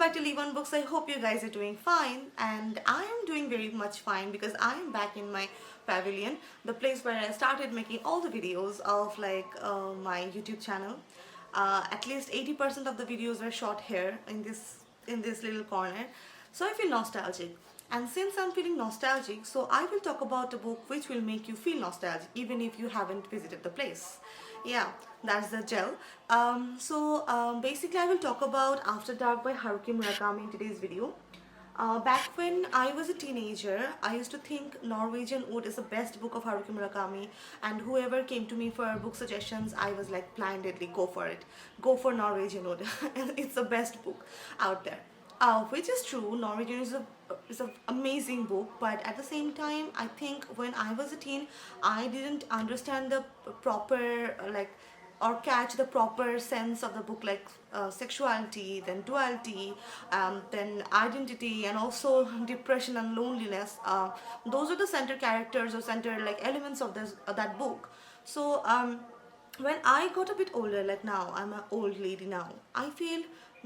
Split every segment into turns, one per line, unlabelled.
back to Leave On Books. I hope you guys are doing fine, and I am doing very much fine because I am back in my pavilion, the place where I started making all the videos of my YouTube channel. At least 80% of the videos were shot here in this little corner. So I feel nostalgic. And since I'm feeling nostalgic, so I will talk about a book which will make you feel nostalgic even if you haven't visited the place. Yeah, that's the gel. Basically I will talk about After Dark by Haruki Murakami in today's video. Back when I was a teenager, I used to think Norwegian Wood is the best book of Haruki Murakami, and whoever came to me for book suggestions, I was like blindedly go for it. Go for Norwegian Wood. It's the best book out there. Which is true. Norwegian is an amazing book, but at the same time, I think when I was a teen, I didn't understand the proper or catch the proper sense of the book, like sexuality, then duality, then identity, and also depression and loneliness. Those are the center characters or center elements of this that book. So when I got a bit older, like now I'm an old lady now, I feel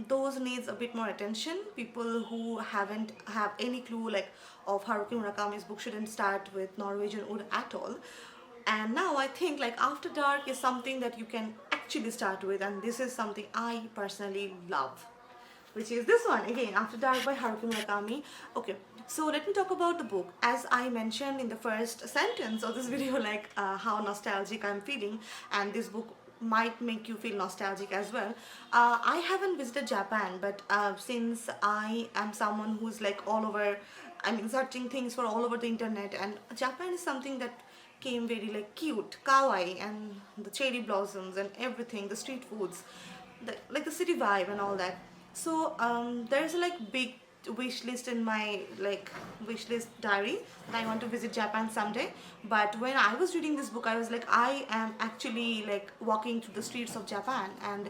those needs a bit more attention. People who haven't have any clue of Haruki Murakami's book shouldn't start with Norwegian Wood at all. And now I think After Dark is something that you can actually start with, and this is something I personally love, which is this one again, After Dark by Haruki Murakami. Okay, so let me talk about the book. As I mentioned in the first sentence of this video, how nostalgic I'm feeling, and this book might make you feel nostalgic as well. I haven't visited Japan, but since I am someone who's all over, I mean, searching things for all over the internet, and Japan is something that came very cute, kawaii, and the cherry blossoms and everything, the street foods, the city vibe and all that. So there's a big wish list in my wish list diary that I want to visit Japan someday. But when I was reading this book, I was like, I am actually walking through the streets of Japan, and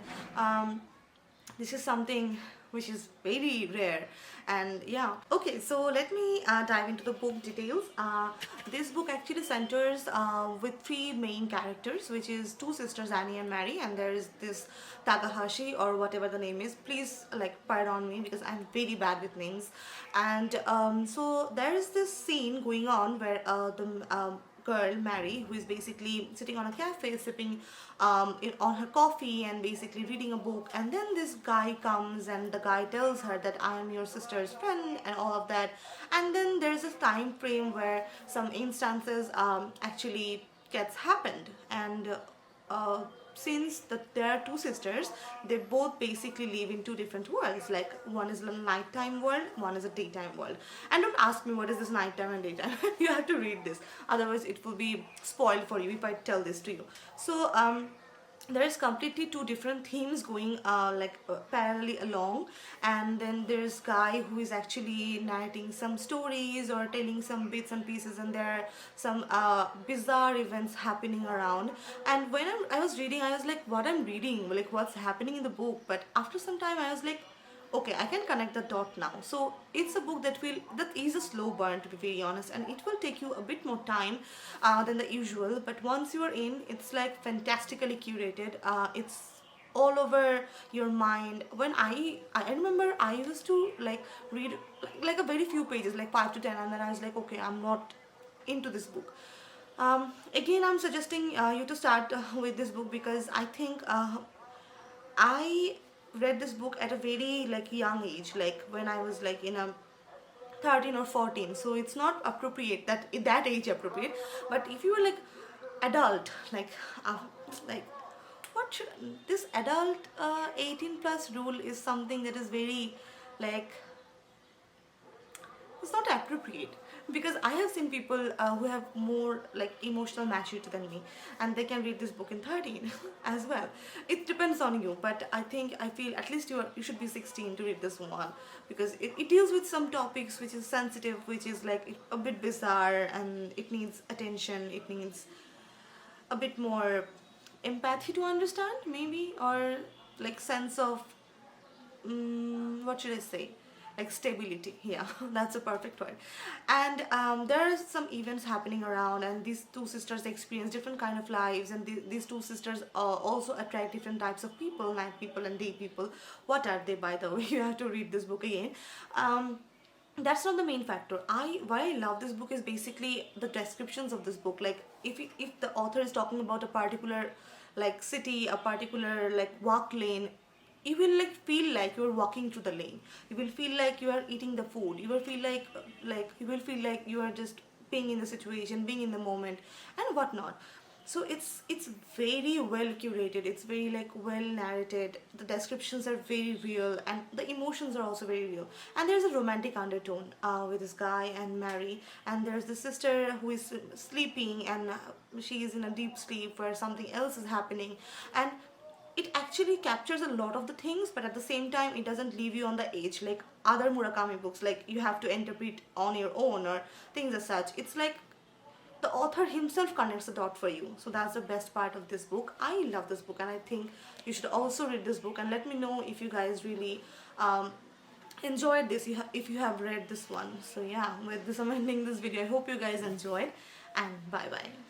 this is something which is very rare. And yeah, okay, so let me dive into the book details. This book actually centers with three main characters, which is two sisters, Annie and Mary, and there is this Takahashi, or whatever the name is. Please pardon on me because I'm very bad with names. And so there is this scene going on where the girl Mary, who is basically sitting on a cafe sipping on her coffee and basically reading a book, and then this guy comes and the guy tells her that I am your sister's friend and all of that. And then there's this time frame where some instances actually gets happened, and since there are two sisters, they both basically live in two different worlds. Like, one is a nighttime world, one is a daytime world. And don't ask me what is this nighttime and daytime. You have to read this, otherwise it will be spoiled for you if I tell this to you. So there is completely two different themes going parallelly along, and then there's guy who is actually narrating some stories or telling some bits and pieces, and there are some bizarre events happening around. And when I was reading, I was like, what I'm reading, what's happening in the book? But after some time I was like, okay, I can connect the dot now. So it's a book that is a slow burn, to be very honest, and it will take you a bit more time than the usual. But once you are in, it's fantastically curated. It's all over your mind. When I remember I used to read a very few pages, 5 to 10, and then I was like, okay, I'm not into this book. Again, I'm suggesting you to start with this book because I think I read this book at a very young age, when I was in a 13 or 14. So it's not appropriate, that age appropriate. But if you were adult, uh, like what should this adult 18 plus rule is something that is very it's not appropriate, because I have seen people who have more emotional maturity than me, and they can read this book in 13 as well. It depends on you, but I feel at least you should be 16 to read this one, because it deals with some topics which is sensitive, which is a bit bizarre, and it needs attention, it needs a bit more empathy to understand, maybe, or sense of what should I say, like stability. Yeah, that's a perfect word. And there are some events happening around, and these two sisters experience different kind of lives, and these two sisters also attract different types of people, night people and day people. What are they, by the way? You have to read this book again. That's not the main factor. I Why I love this book is basically the descriptions of this book. Like if the author is talking about a particular like city, a particular like walk lane, you will like feel like you're walking through the lane. You will feel like you are eating the food. You will feel like you will feel like you are just being in the situation, being in the moment, and whatnot. So it's very well curated, it's very like well narrated, the descriptions are very real, and the emotions are also very real. And there's a romantic undertone with this guy and Mary, and there's the sister who is sleeping, and she is in a deep sleep where something else is happening. And it actually captures a lot of the things, but at the same time it doesn't leave you on the edge like other Murakami books, like you have to interpret on your own or things as such. It's like the author himself connects the dot for you. So that's the best part of this book. I love this book, and I think you should also read this book, and let me know if you guys really enjoyed this, if you have read this one. So yeah, with this I'm ending this video. I hope you guys enjoyed, and bye bye.